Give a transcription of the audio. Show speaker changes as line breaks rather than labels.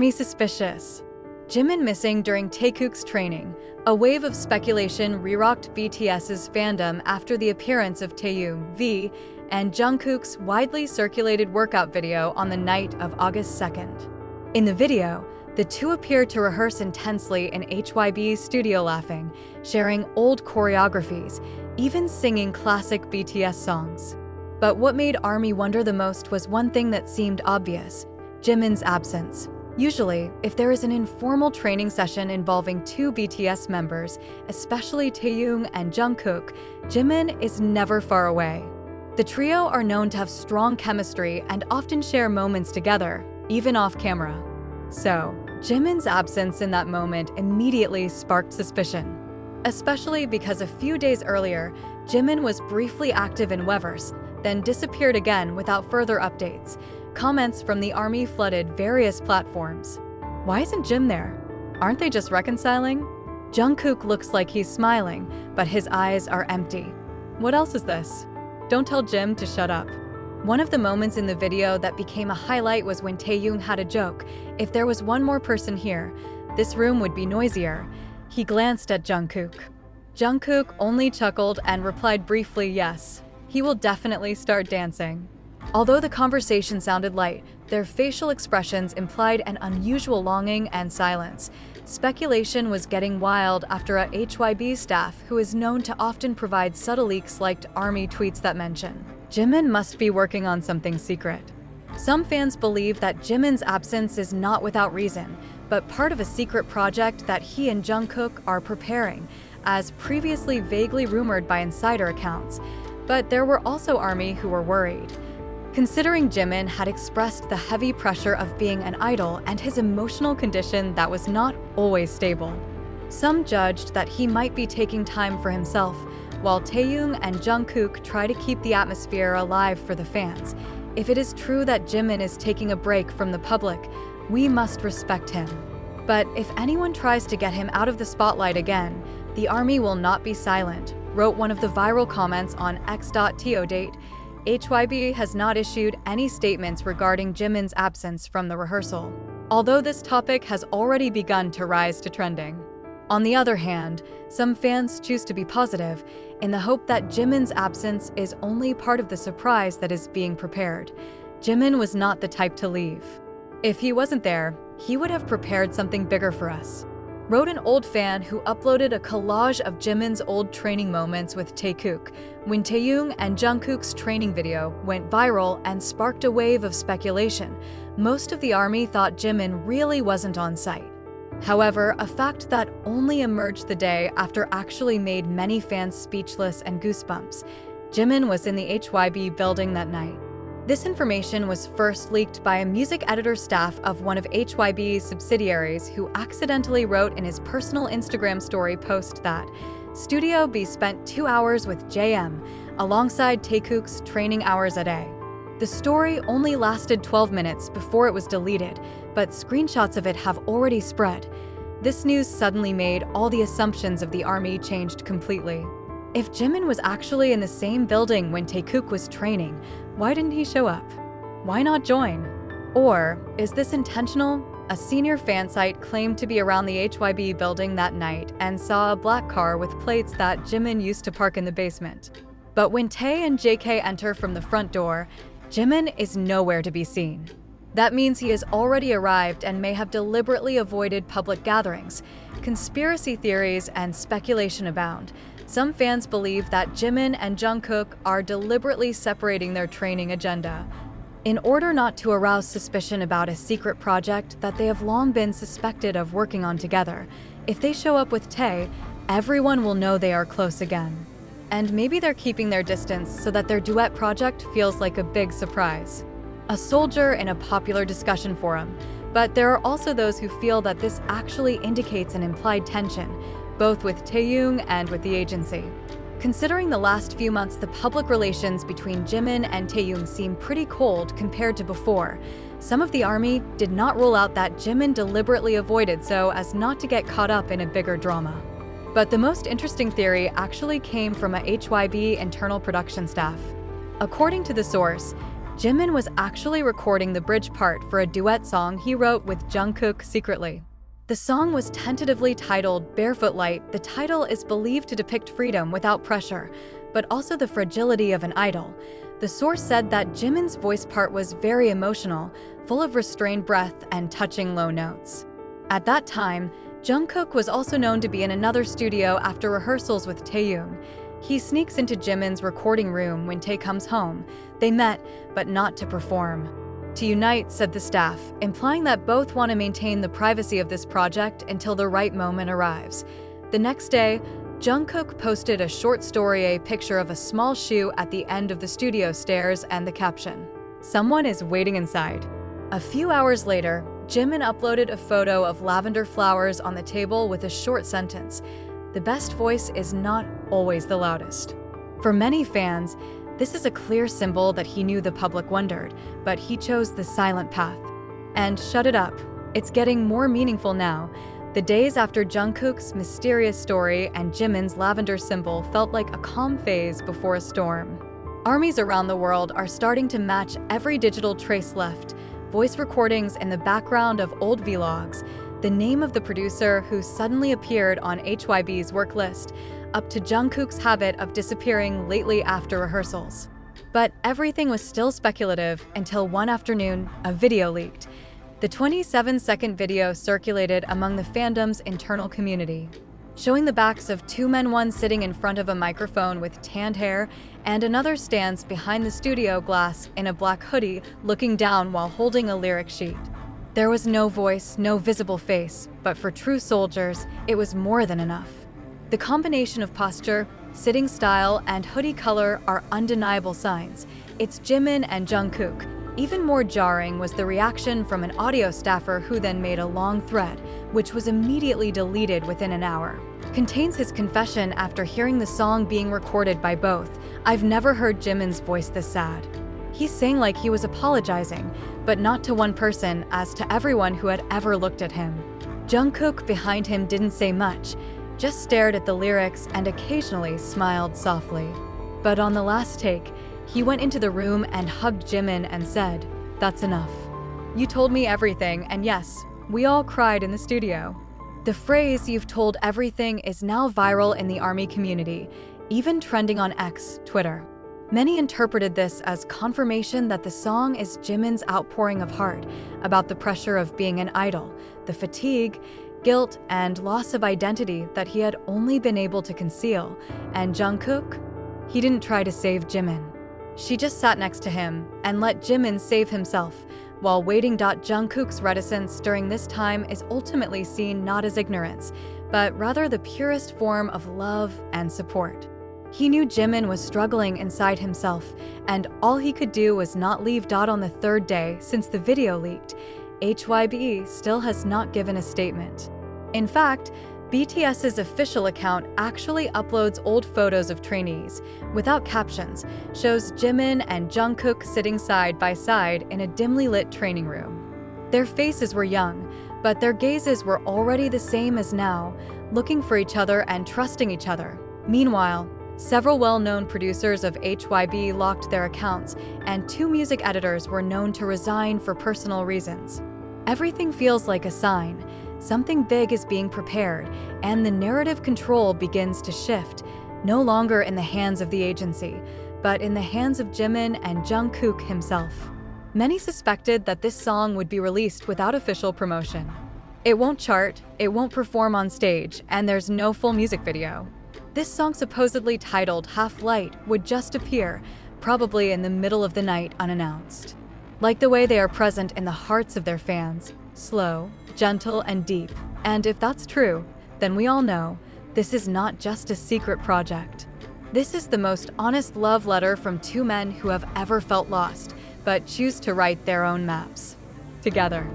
Army suspicious. Jimin missing during TaeKook's training. A wave of speculation re-rocked BTS's fandom after the appearance of Taehyung V and Jungkook's widely circulated workout video on the night of August 2nd. In the video, the two appear to rehearse intensely in HYB's studio, laughing, sharing old choreographies, even singing classic BTS songs. But what made ARMY wonder the most was one thing that seemed obvious: Jimin's absence. Usually, if there is an informal training session involving two BTS members, especially Taehyung and Jungkook, Jimin is never far away. The trio are known to have strong chemistry and often share moments together, even off camera. So, Jimin's absence in that moment immediately sparked suspicion. Especially because a few days earlier, Jimin was briefly active in Weverse, then disappeared again without further updates. Comments from the ARMY flooded various platforms. Why isn't Jim there? Aren't they just reconciling? Jungkook looks like he's smiling, but his eyes are empty. What else is this? Don't tell Jim to shut up. One of the moments in the video that became a highlight was when Taehyung had a joke. If there was one more person here, this room would be noisier. He glanced at Jungkook. Jungkook only chuckled and replied briefly yes. He will definitely start dancing. Although the conversation sounded light, their facial expressions implied an unusual longing and silence. Speculation was getting wild after a HYB staff who is known to often provide subtle leaks liked ARMY tweets that mention Jimin must be working on something secret. Some fans believe that Jimin's absence is not without reason, but part of a secret project that he and Jungkook are preparing, as previously vaguely rumored by insider accounts. But there were also ARMY who were worried, considering Jimin had expressed the heavy pressure of being an idol and his emotional condition that was not always stable. Some judged that he might be taking time for himself, while Taehyung and Jungkook try to keep the atmosphere alive for the fans. If it is true that Jimin is taking a break from the public, we must respect him. But if anyone tries to get him out of the spotlight again, the ARMY will not be silent, wrote one of the viral comments on x.to. HYB has not issued any statements regarding Jimin's absence from the rehearsal, although this topic has already begun to rise to trending. On the other hand, some fans choose to be positive, in the hope that Jimin's absence is only part of the surprise that is being prepared. Jimin was not the type to leave. If he wasn't there, he would have prepared something bigger for us, wrote an old fan who uploaded a collage of Jimin's old training moments with TaeKook, when Taehyung and Jungkook's training video went viral and sparked a wave of speculation. Most of the ARMY thought Jimin really wasn't on site. However, a fact that only emerged the day after actually made many fans speechless and goosebumps. Jimin was in the HYB building that night. This information was first leaked by a music editor staff of one of HYB's subsidiaries who accidentally wrote in his personal Instagram story post that Studio B spent 2 hours with JM alongside TaeKook's training hours a day. The story only lasted 12 minutes before it was deleted, but screenshots of it have already spread. This news suddenly made all the assumptions of the ARMY changed completely. If Jimin was actually in the same building when TaeKook was training, why didn't he show up? Why not join? Or is this intentional? A senior fan site claimed to be around the HYB building that night and saw a black car with plates that Jimin used to park in the basement. But when Tae and JK enter from the front door, Jimin is nowhere to be seen. That means he has already arrived and may have deliberately avoided public gatherings. Conspiracy theories and speculation abound. Some fans believe that Jimin and Jungkook are deliberately separating their training agenda in order not to arouse suspicion about a secret project that they have long been suspected of working on together. If they show up with Tae, everyone will know they are close again. And maybe they're keeping their distance so that their duet project feels like a big surprise. A soldier in a popular discussion forum, but there are also those who feel that this actually indicates an implied tension, both with Taehyung and with the agency. Considering the last few months, the public relations between Jimin and Taehyung seem pretty cold compared to before. Some of the ARMY did not rule out that Jimin deliberately avoided so as not to get caught up in a bigger drama. But the most interesting theory actually came from a HYB internal production staff. According to the source, Jimin was actually recording the bridge part for a duet song he wrote with Jungkook secretly. The song was tentatively titled Barefoot Light. The title is believed to depict freedom without pressure, but also the fragility of an idol. The source said that Jimin's voice part was very emotional, full of restrained breath and touching low notes. At that time, Jungkook was also known to be in another studio after rehearsals with Taeyoon. He sneaks into Jimin's recording room when Tae comes home. They met, but not to perform. To unite, said the staff, implying that both want to maintain the privacy of this project until the right moment arrives. The next day, Jungkook posted a short story, a picture of a small shoe at the end of the studio stairs and the caption, "Someone is waiting inside." A few hours later, Jimin uploaded a photo of lavender flowers on the table with a short sentence, "The best voice is not always the loudest." For many fans, this is a clear symbol that he knew the public wondered, but he chose the silent path. And shut it up. It's getting more meaningful now. The days after Jungkook's mysterious story and Jimin's lavender symbol felt like a calm phase before a storm. Armies around the world are starting to match every digital trace left. Voice recordings in the background of old vlogs, the name of the producer who suddenly appeared on HYB's work list, up to Jungkook's habit of disappearing lately after rehearsals. But everything was still speculative until one afternoon, a video leaked. The 27-second video circulated among the fandom's internal community, showing the backs of two men, one sitting in front of a microphone with tanned hair, and another stands behind the studio glass in a black hoodie, looking down while holding a lyric sheet. There was no voice, no visible face, but for true soldiers, it was more than enough. The combination of posture, sitting style, and hoodie color are undeniable signs. It's Jimin and Jungkook. Even more jarring was the reaction from an audio staffer who then made a long thread, which was immediately deleted within an hour. Contains his confession after hearing the song being recorded by both. "I've never heard Jimin's voice this sad." He sang like he was apologizing, but not to one person, as to everyone who had ever looked at him. Jungkook behind him didn't say much, just stared at the lyrics and occasionally smiled softly. But on the last take, he went into the room and hugged Jimin and said, "That's enough. You told me everything, and yes, we all cried in the studio." The phrase "you've told everything" is now viral in the ARMY community, even trending on X, Twitter. Many interpreted this as confirmation that the song is Jimin's outpouring of heart about the pressure of being an idol, the fatigue, guilt, and loss of identity that he had only been able to conceal. And Jungkook? He didn't try to save Jimin. She just sat next to him and let Jimin save himself while waiting. Jungkook's reticence during this time is ultimately seen not as ignorance, but rather the purest form of love and support. He knew Jimin was struggling inside himself, and all he could do was not leave. On the third day since the video leaked, HYBE still has not given a statement. In fact, BTS's official account actually uploads old photos of trainees, without captions, shows Jimin and Jungkook sitting side by side in a dimly lit training room. Their faces were young, but their gazes were already the same as now, looking for each other and trusting each other. Meanwhile, several well-known producers of HYBE locked their accounts, and 2 music editors were known to resign for personal reasons. Everything feels like a sign. Something big is being prepared, and the narrative control begins to shift, no longer in the hands of the agency, but in the hands of Jimin and Jungkook himself. Many suspected that this song would be released without official promotion. It won't chart, it won't perform on stage, and there's no full music video. This song, supposedly titled Half Light, would just appear, probably in the middle of the night unannounced. Like the way they are present in the hearts of their fans, slow, gentle, and deep. And if that's true, then we all know this is not just a secret project. This is the most honest love letter from 2 men who have ever felt lost, but choose to write their own maps together.